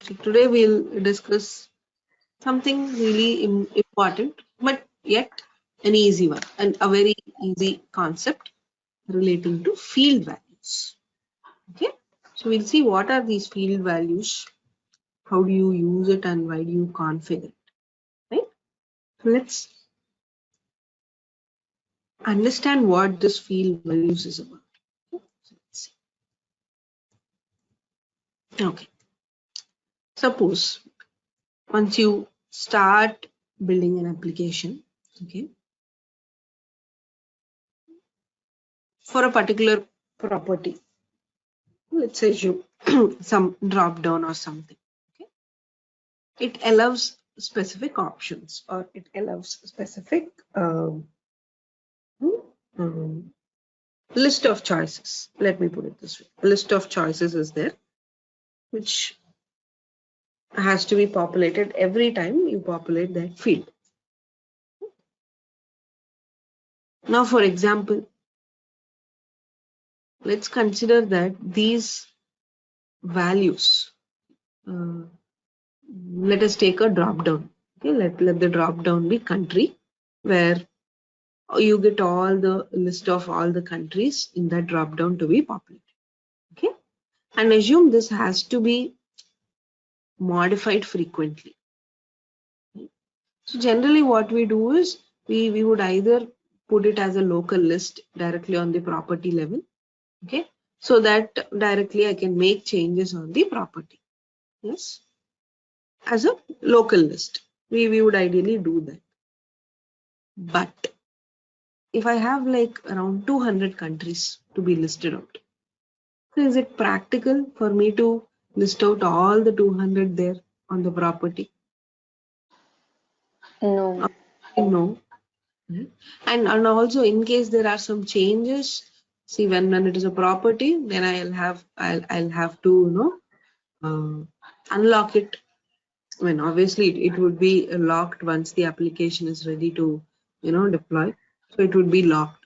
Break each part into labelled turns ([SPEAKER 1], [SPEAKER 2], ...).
[SPEAKER 1] So today we'll discuss something really important, but yet an easy one, and a very easy concept relating to field values. Okay, so we'll see what are these field values, how do you use it, and why do you configure it, right? So let's understand what this field values is about. Okay, so let's see. Okay, suppose once you start building an application, okay, for a particular property, let's say you some drop down or something, okay, it allows specific options, or it allows specific list of choices. Let me put it this way: a list of choices is there, which has to be populated every time you populate that field. Now, for example, let's consider that these values, let us take a drop down. Okay, let the drop down be country, where you get all the list of all the countries in that drop down to be populated. Okay, and assume this has to be modified frequently. So generally what we do is we would either put it as a local list directly on the property level, okay, so that directly I can make changes on the property. Yes, as a local list we would ideally do that. But if I have like around 200 countries to be listed out, so is it practical for me to list out all the 200 there on the property?
[SPEAKER 2] No.
[SPEAKER 1] No. And also, in case there are some changes, see, when it is a property, then I'll have to unlock it. I mean, obviously it would be locked once the application is ready to deploy, so it would be locked.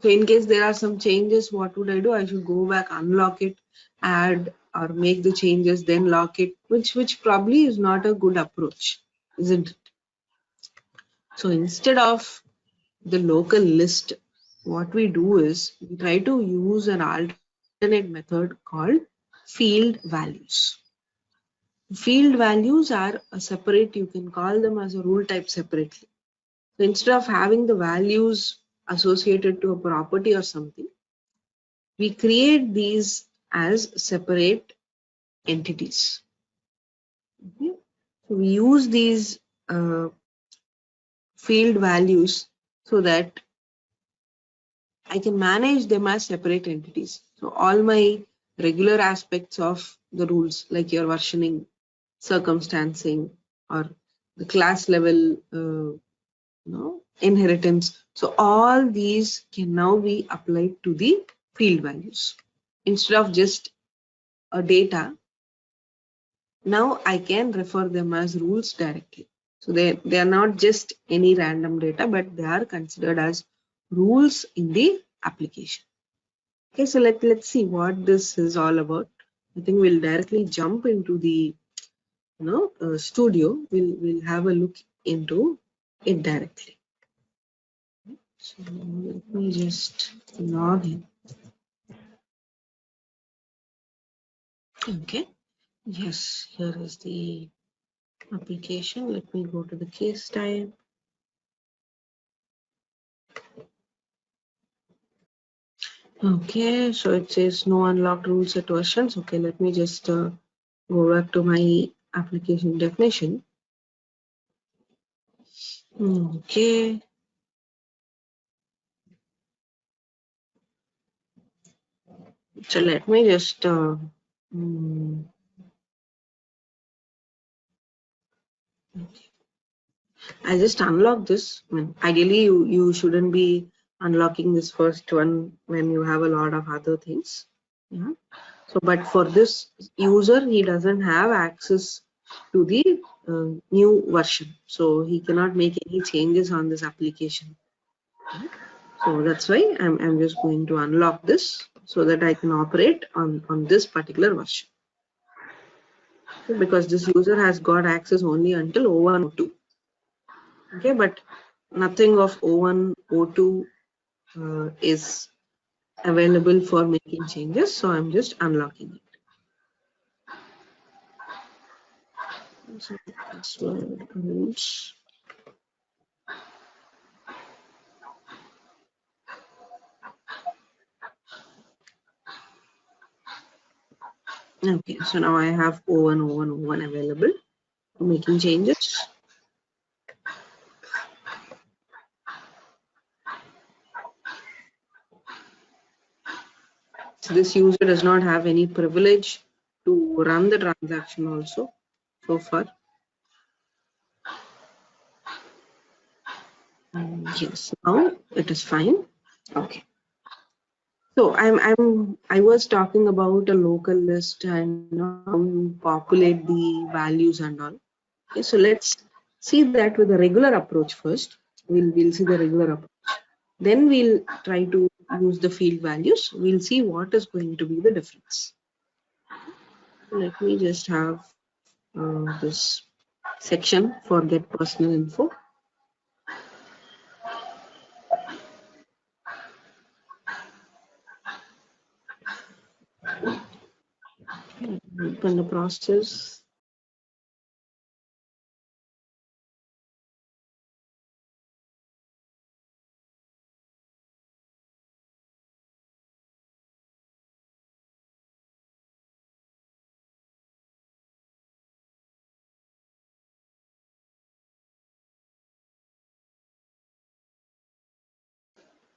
[SPEAKER 1] So in case there are some changes, what would I do? I should go back, unlock it, add or make the changes, then lock it, which probably is not a good approach, isn't it? So instead of the local list, what we do is we try to use an alternate method called field values. Field values are a separate, you can call them as a rule type separately. So instead of having the values associated to a property or something, we create these as separate entities. Okay? So we use these field values so that I can manage them as separate entities. So all my regular aspects of the rules, like your versioning, circumstancing, or the class level inheritance, so all these can now be applied to the field values. Instead of just a data, now I can refer them as rules directly. So they are not just any random data, but they are considered as rules in the application. Okay, so let's see what this is all about. I think we'll directly jump into the studio. We'll have a look into it directly. So let me just log in. Okay, yes, here is the application. Let me go to the case type. Okay, so it says no unlocked rule set versions. Okay, let me just go back to my application definition. Okay. So let me just okay. I just unlock this. I mean, ideally, you shouldn't be unlocking this first one when you have a lot of other things. Yeah. So, but for this user, he doesn't have access to the new version, so he cannot make any changes on this application. Okay. So that's why I'm just going to unlock this so that I can operate on this particular version. because this user has got access only until O1, O2. Okay, but nothing of O1, O2 is available for making changes, so I'm just unlocking it. So password rules. Okay, so now I have O1, O1, O1 available for making changes. So this user does not have any privilege to run the transaction also so far. Yes, now it is fine. Okay. So I was talking about a local list and how you populate the values and all. Okay, so let's see that with a regular approach first. We'll see the regular approach. Then we'll try to use the field values. We'll see what is going to be the difference. So let me just have this section for get personal info. Open the process.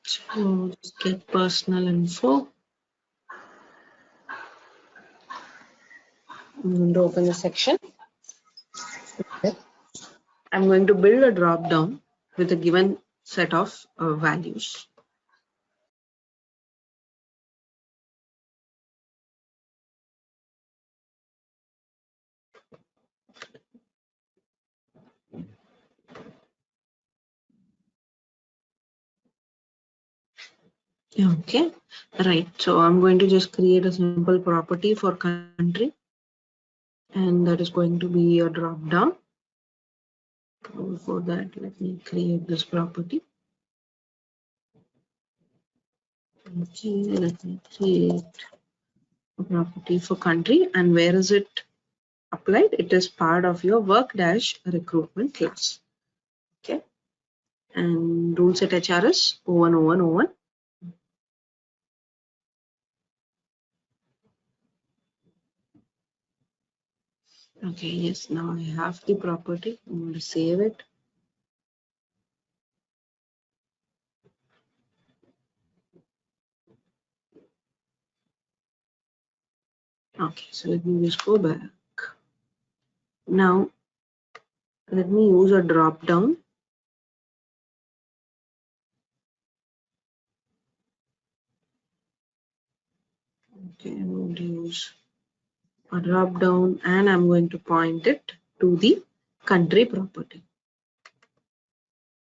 [SPEAKER 1] So just get personal info. I'm going to open the section. Okay. I'm going to build a drop down with a given set of values. Okay, right. So I'm going to just create a simple property for country, and that is going to be a drop down. For that, let me create this property. Okay, let me create a property for country, and where is it applied? It is part of your work dash recruitment class. Okay, and rule set HRS 010101. Okay, yes, now I have the property. I'm going to save it. Okay, so let me just go back. Now, let me use a drop down. Okay, I'm going to use a drop down and I'm going to point it to the country property.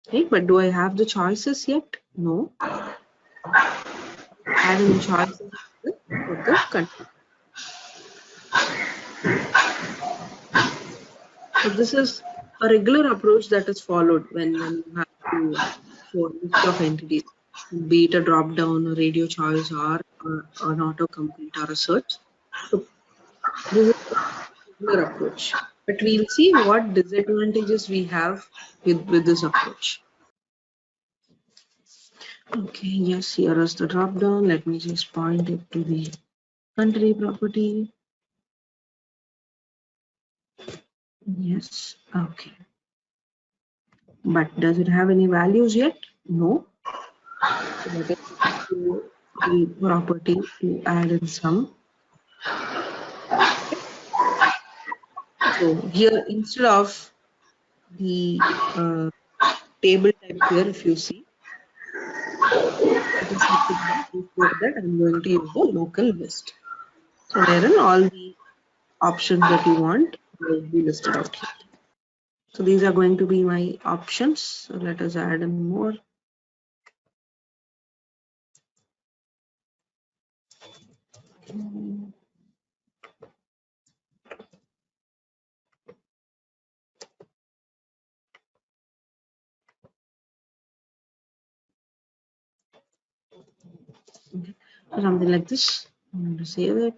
[SPEAKER 1] Okay, but do I have the choices yet? No. Add in choices for the country. So this is a regular approach that is followed when you have to show a list of entities, be it a drop down, a radio choice, or an auto complete or a search. So this is a regular approach. But we'll see what disadvantages we have with this approach. Okay, yes, here is the drop down. Let me just point it to the country property. Yes, okay. But does it have any values yet? No. So let us go to the property to add in some. So here, instead of the table type here, if you see, before that I'm going to use the local list. So wherein all the options that you want will be listed out here. So these are going to be my options. So let us add in more. something like this. I'm going to save it.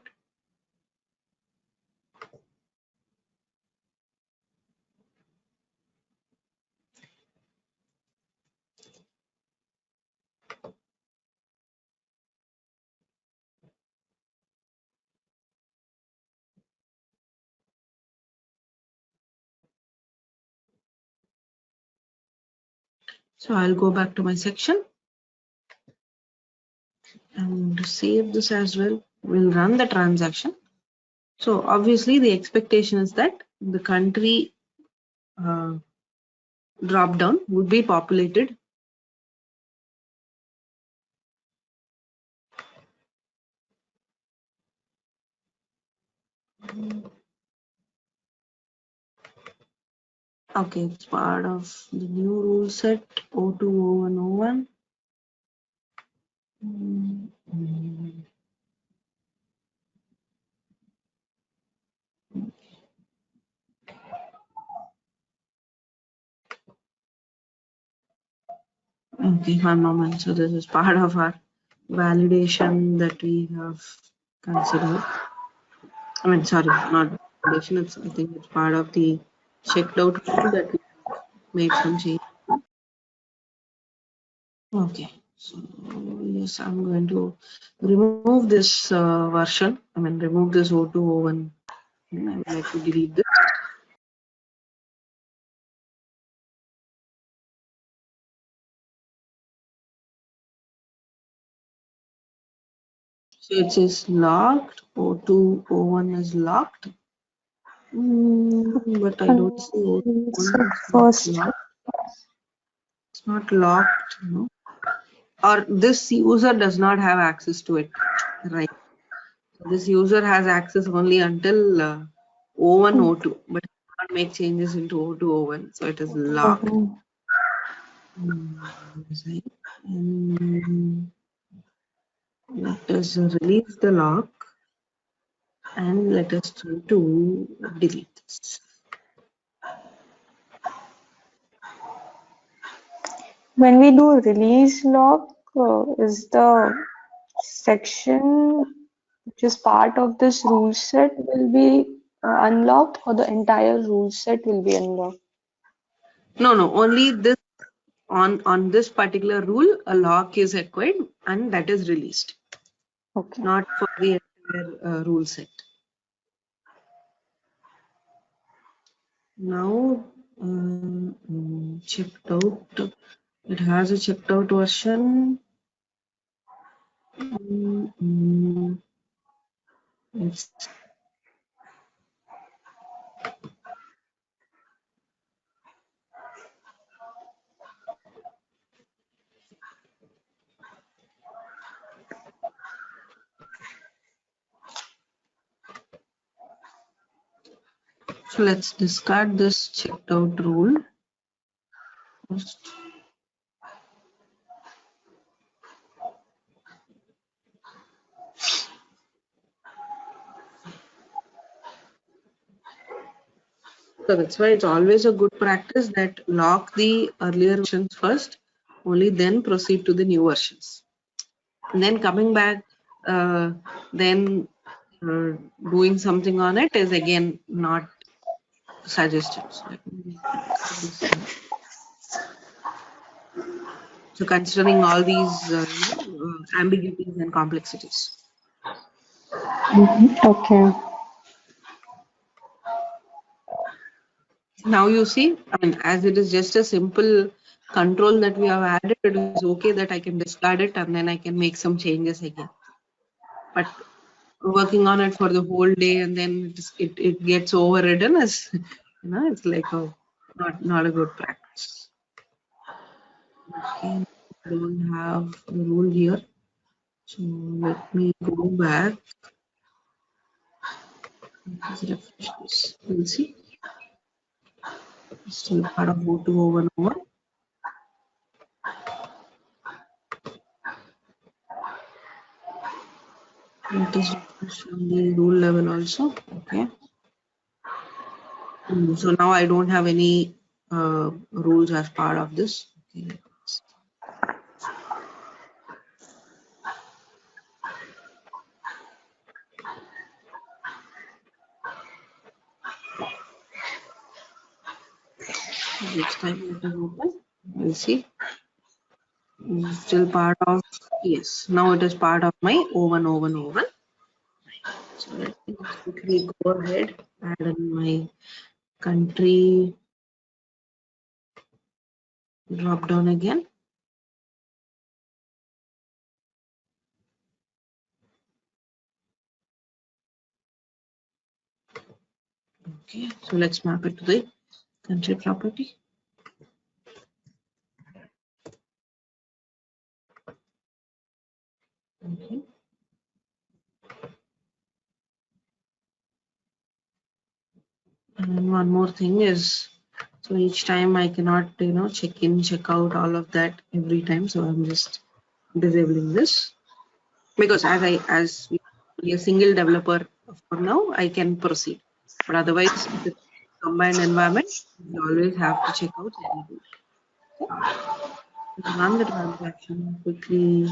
[SPEAKER 1] So I'll go back to my section. I'm going to save this as well. We'll run the transaction. So obviously the expectation is that the country drop down would be populated. Okay, it's part of the new rule set 020101. Okay, 1 moment. So this is part of our validation that we have considered. I mean, sorry, not validation. I think it's part of the checked out rule that we made some change. Okay, so yes, I'm going to remove this version. I mean, remove this 0201. I would like to delete this. So it says locked. 0201 is locked. But I don't see 0201
[SPEAKER 2] first.
[SPEAKER 1] It's not locked, no. Or this user does not have access to it, right? So this user has access only until 0102, but cannot make changes into 0201, so it is locked. Let us release the lock and let us try to delete this.
[SPEAKER 2] When we do release lock, is the section which is part of this rule set will be unlocked, or the entire rule set will be unlocked?
[SPEAKER 1] No, only this on this particular rule, a lock is acquired and that is released.
[SPEAKER 2] Okay.
[SPEAKER 1] Not for the entire rule set. Now checked out. It has a checked out version. So let's discard this checked out rule first. So that's why it's always a good practice that lock the earlier versions first, only then proceed to the new versions. And then coming back, then doing something on it is again not suggested. So let me this one. So considering all these ambiguities and complexities.
[SPEAKER 2] Okay.
[SPEAKER 1] Now you see, I mean, as it is just a simple control that we have added, it is okay that I can discard it and then I can make some changes again. But working on it for the whole day and then it gets overridden is, it's like not a good practice. Okay, I don't have the rule here. So let me go back. Let's refresh this. We'll see. Still part of 0201. Let us refresh on the rule level also. Okay. So now I don't have any rules as part of this. Okay. Next time it is open. We'll see. Still part of, yes, now it is part of my oven. So let me just quickly go ahead, add in my country drop down again. Okay, so let's map it to the country property. Okay. And one more thing is, so each time I cannot, check in, check out all of that every time. So I'm just disabling this, because as a single developer for now, I can proceed. But otherwise, if it's a combined environment, you always have to check out anything. Okay. Run the transaction quickly.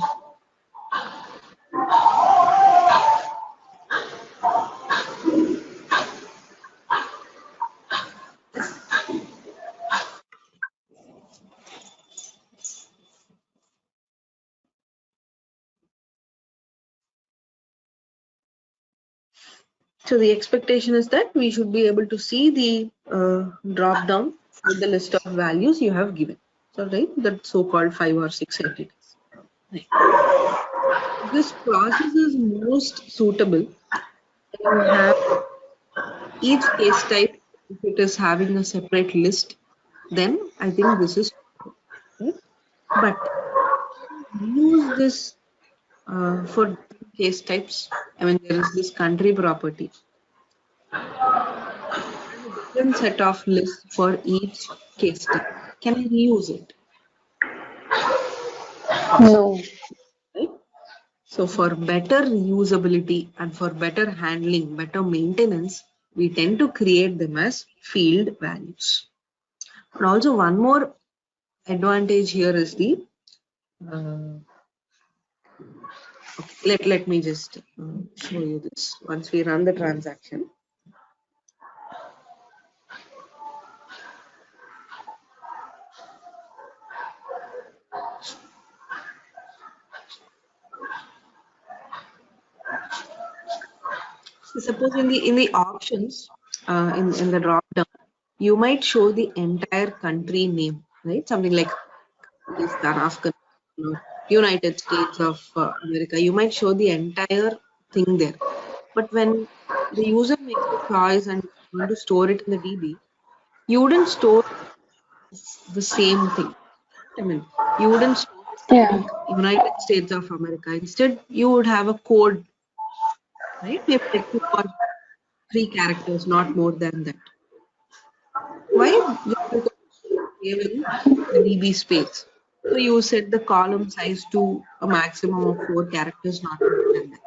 [SPEAKER 1] So the expectation is that we should be able to see the drop down with the list of values you have given. So right, that so-called 5 or 6 entities. Right. This process is most suitable when you have each case type. If it is having a separate list, then I think this is right. But use this for case types. I mean, there is this country property. Have a different set of lists for each case type. Can I reuse it?
[SPEAKER 2] No.
[SPEAKER 1] Right? So for better reusability and for better handling, better maintenance, we tend to create them as field values. And also one more advantage here is the okay, let me just show you this once we run the transaction. So suppose in the options in the drop down, you might show the entire country name, right? Something like Afghanistan or United States of America. You might show the entire thing there. But when the user makes a choice and want to store it in the DB, you wouldn't store the same thing. I mean, you wouldn't store
[SPEAKER 2] Yeah.
[SPEAKER 1] like United States of America. Instead, you would have a code, right? Maybe like 2 or 3 characters, not more than that. Why? Just because you save in the DB space. So you set the column size to a maximum of 4 characters, not more than that.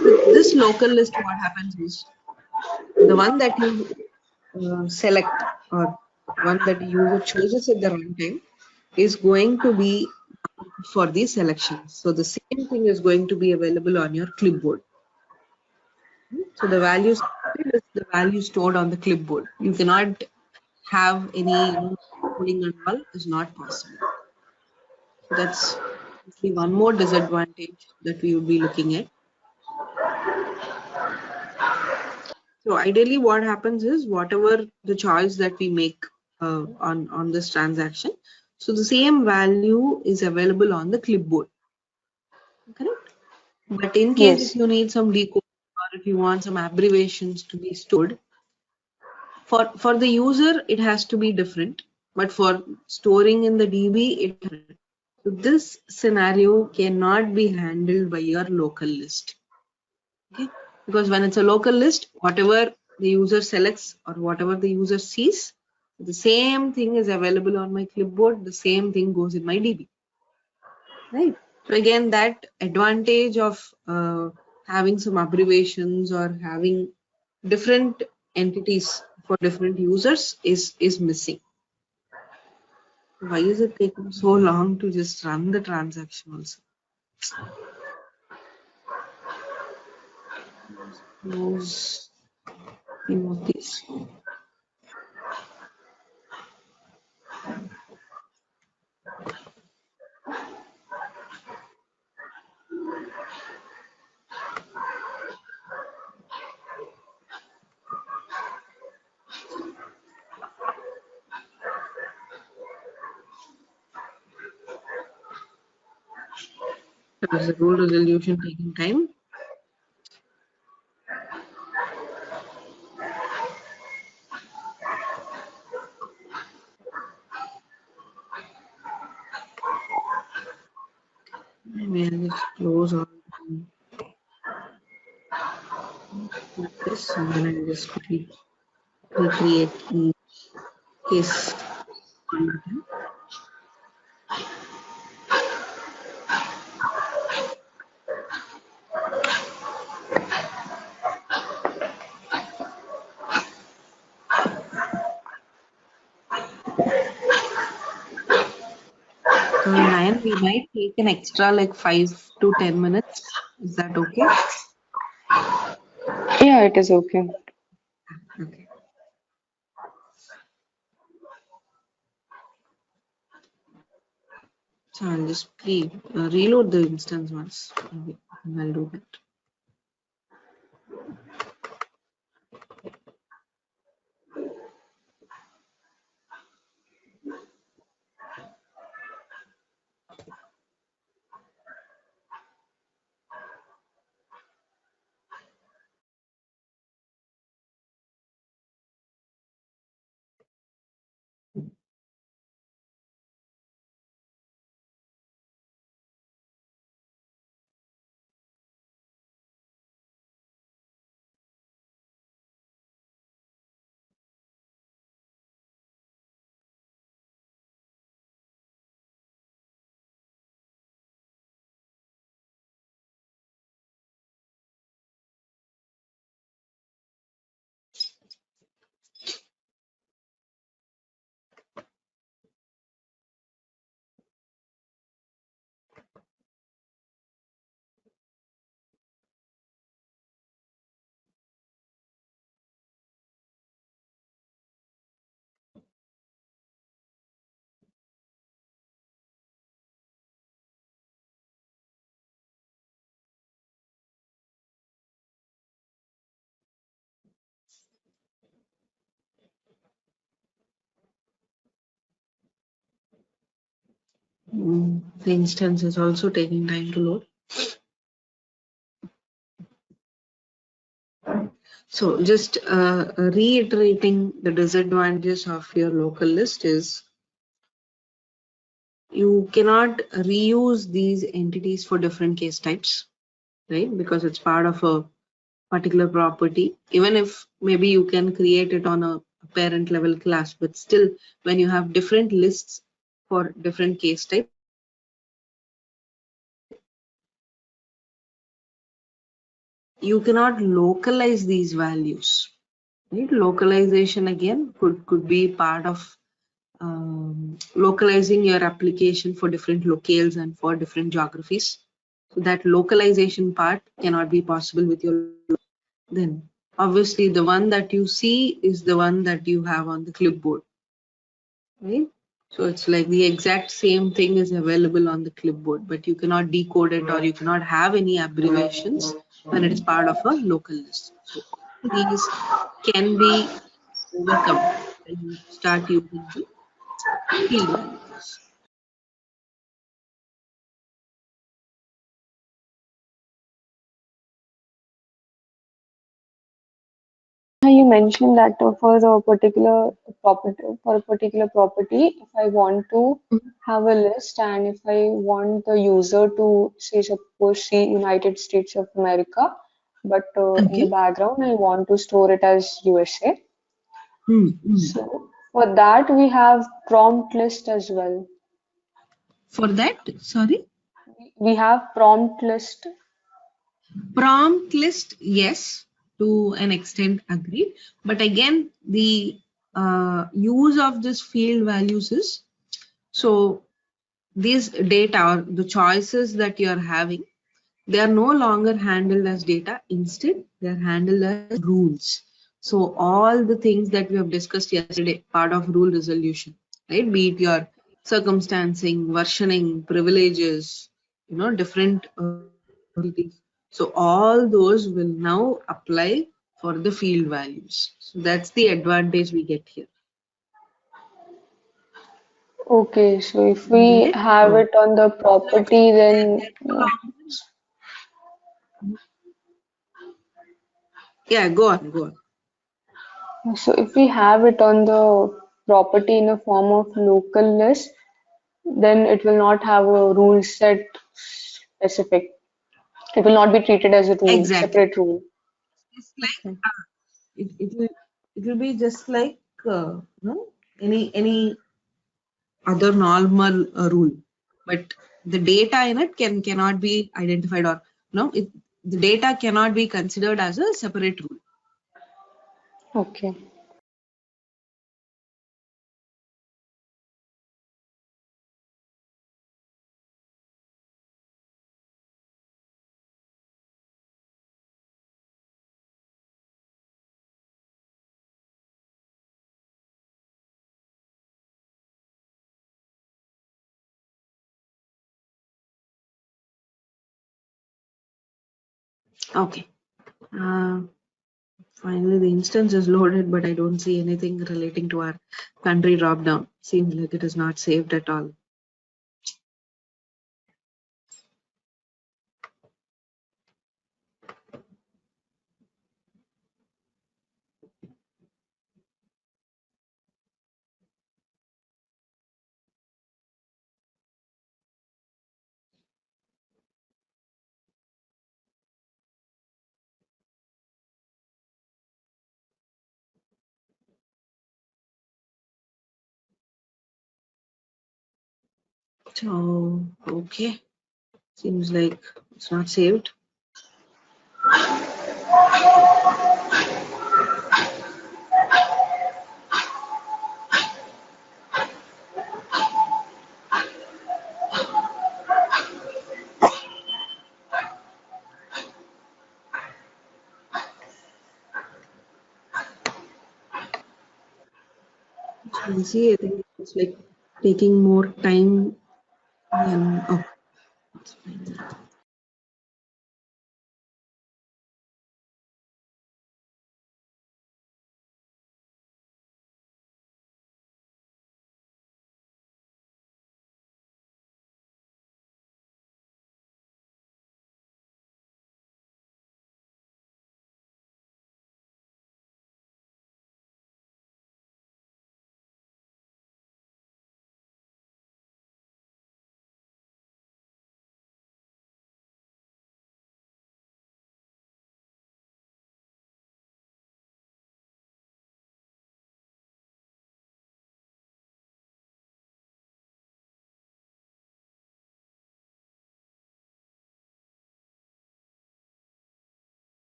[SPEAKER 1] With this local list, what happens is the one that you select or one that the user chooses at the runtime is going to be for the selection. So the same thing is going to be available on your clipboard. So the value selected is the value stored on the clipboard. You cannot have any, coding and all is not possible. So that's one more disadvantage that we would be looking at. So ideally, what happens is whatever the choice that we make on this transaction, so the same value is available on the clipboard. Correct. But in case if
[SPEAKER 2] Yes.
[SPEAKER 1] you need some decoding or if you want some abbreviations to be stored, for the user it has to be different, but for storing in the DB so this scenario cannot be handled by your local list. Okay, because when it's a local list, whatever the user selects or whatever the user sees, the same thing is available on my clipboard, the same thing goes in my DB. Right. So again, that advantage of having some abbreviations or having different entities for different users is missing. Why is it taking so long to just run the transaction also? Close any of these. So is the rule resolution taking time? Maybe I'll just close all this and then I'll just quickly recreate the case one more time. Nayan, we might take an extra like 5 to 10 minutes. Is that okay?
[SPEAKER 2] Yeah, it is okay.
[SPEAKER 1] Okay. So I'll just reload the instance once. And I'll do that. The instance is also taking time to load. So just reiterating the disadvantages of your local list is you cannot reuse these entities for different case types, right? Because it's part of a particular property. Even if maybe you can create it on a parent level class, but still when you have different lists for different case types, you cannot localize these values, right? Localization again could be part of localizing your application for different locales and for different geographies. So that localization part cannot be possible with your. Then obviously the one that you see is the one that you have on the clipboard, right? So it's like the exact same thing is available on the clipboard, but you cannot decode it or you cannot have any abbreviations when it is part of a local list. So these can be overcome when you start using the field values.
[SPEAKER 2] You mentioned that for a particular property, if I want to have a list and if I want the user to say, suppose see United States of America, but in the
[SPEAKER 1] Okay.
[SPEAKER 2] background I want to store it as USA.
[SPEAKER 1] Mm-hmm.
[SPEAKER 2] So for that we have prompt list as well.
[SPEAKER 1] For that, sorry?
[SPEAKER 2] We have prompt list.
[SPEAKER 1] Prompt list, yes, to an extent agreed. But again, the use of this field values is, so these data or the choices that you are having, they are no longer handled as data. Instead, they are handled as rules. So all the things that we have discussed yesterday, part of rule resolution, right? Be it your circumstancing, versioning, privileges, different entities. So all those will now apply for the field values. So that's the advantage we get here.
[SPEAKER 2] Okay, so if
[SPEAKER 1] You get
[SPEAKER 2] we
[SPEAKER 1] it?
[SPEAKER 2] have it on the property, then
[SPEAKER 1] Yeah, go on.
[SPEAKER 2] so if we have it on the property in a form of local list, then it will not have a rule set specific. It will not be treated as a rule,
[SPEAKER 1] Exactly.
[SPEAKER 2] separate rule.
[SPEAKER 1] It's like
[SPEAKER 2] Okay.
[SPEAKER 1] it will be just like any other normal rule, but the data in it cannot be identified, or the data cannot be considered as a separate rule.
[SPEAKER 2] Okay.
[SPEAKER 1] Okay. Finally, the instance is loaded, but I don't see anything relating to our country drop down. Seems like it is not saved at all. So, okay. Seems like it's not saved. So we'll see. I think it's like taking more time than. Oh, it's fine.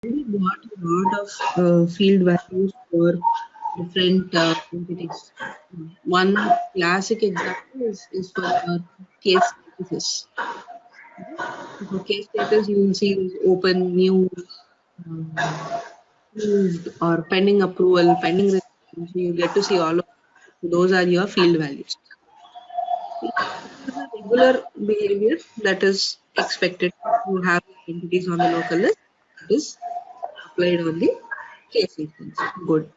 [SPEAKER 1] We got a lot of field values for different entities. One classic example is for your case statuses. So for case status, you will see this open, new, approved, or pending approval, pending resolution. So you get to see all of those are your field values. This is a regular behavior that is expected to have entities on the local list. It is applied on the case instance. Good.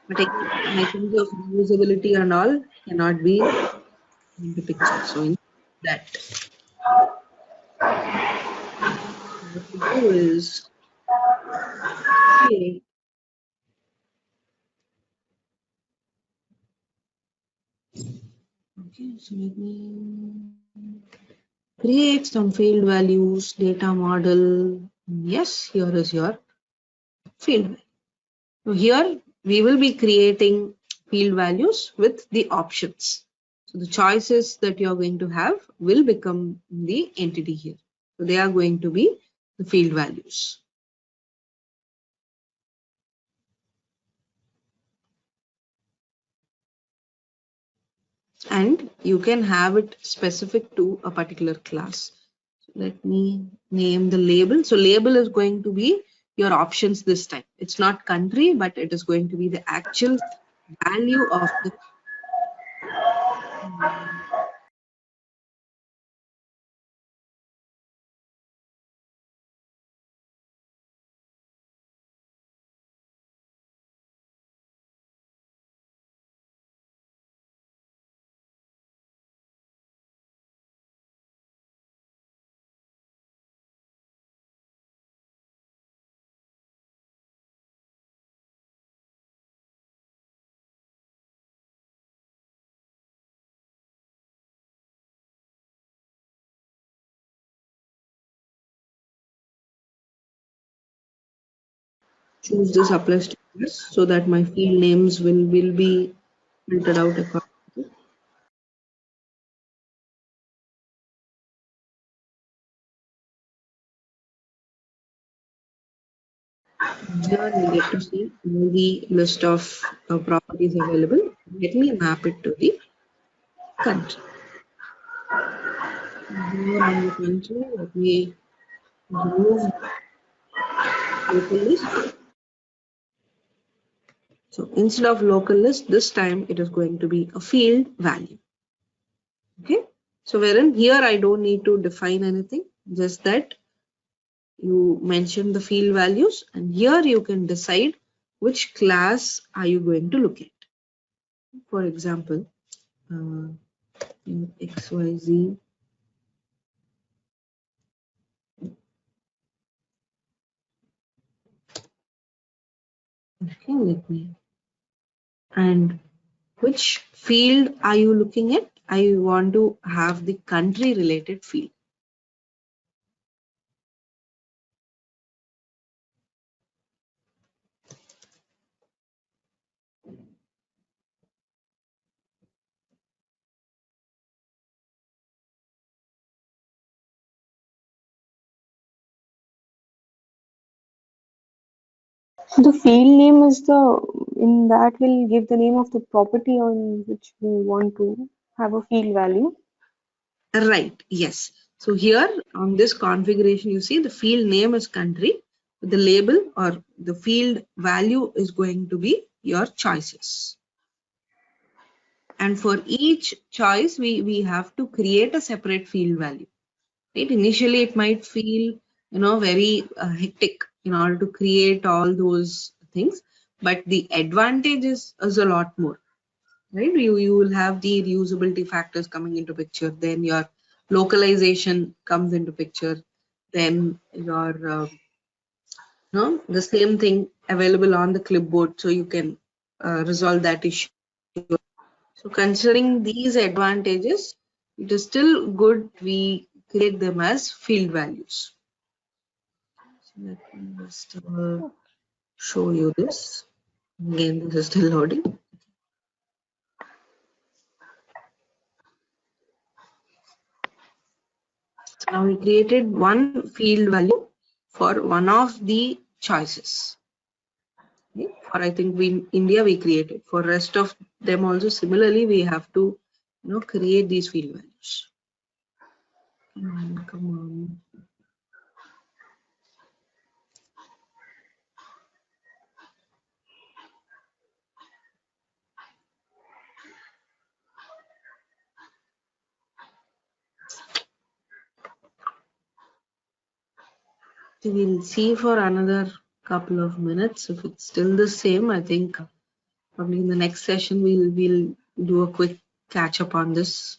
[SPEAKER 1] But again, my sense of reusability and all cannot be in the picture. So in that, what we do is create. Okay, so let me create some field values, data model. Yes, here is your field value. So here we will be creating field values with the options. So the choices that you're going to have will become the entity here. So they are going to be the field values. And you can have it specific to a particular class. So let me name the label. So label is going to be your options this time. It's not country, but it is going to be the actual value of the choose this applies to this so that my field names will be filtered out accordingly. Here we get to see the list of properties available. Let me map it to the country. Here on the country, let me remove local list. So instead of local list, this time it is going to be a field value. Okay. So wherein here I don't need to define anything, just that you mention the field values, and here you can decide which class are you going to look at. For example, in XYZ. Okay, let me. And which field are you looking at? I want to have the country related field.
[SPEAKER 2] So the field name is in that will give the name of the property on which we want to have a field value.
[SPEAKER 1] Right, yes. So here on this configuration, you see the field name is country. The label or the field value is going to be your choices. And for each choice, we have to create a separate field value. Right? Initially, it might feel, very hectic in order to create all those things. But the advantage is a lot more. Right? You will have the reusability factors coming into picture. Then your localization comes into picture. Then your the same thing available on the clipboard, so you can resolve that issue. So considering these advantages, it is still good we create them as field values. So let me just show you this. Again, this is still loading. So now we created one field value for one of the choices. Okay? For I think India we created. For rest of them also similarly we have to create these field values. Come on. So we'll see for another couple of minutes. If it's still the same, I think probably in the next session we'll do a quick catch up on this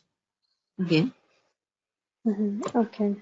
[SPEAKER 1] again.
[SPEAKER 2] Okay.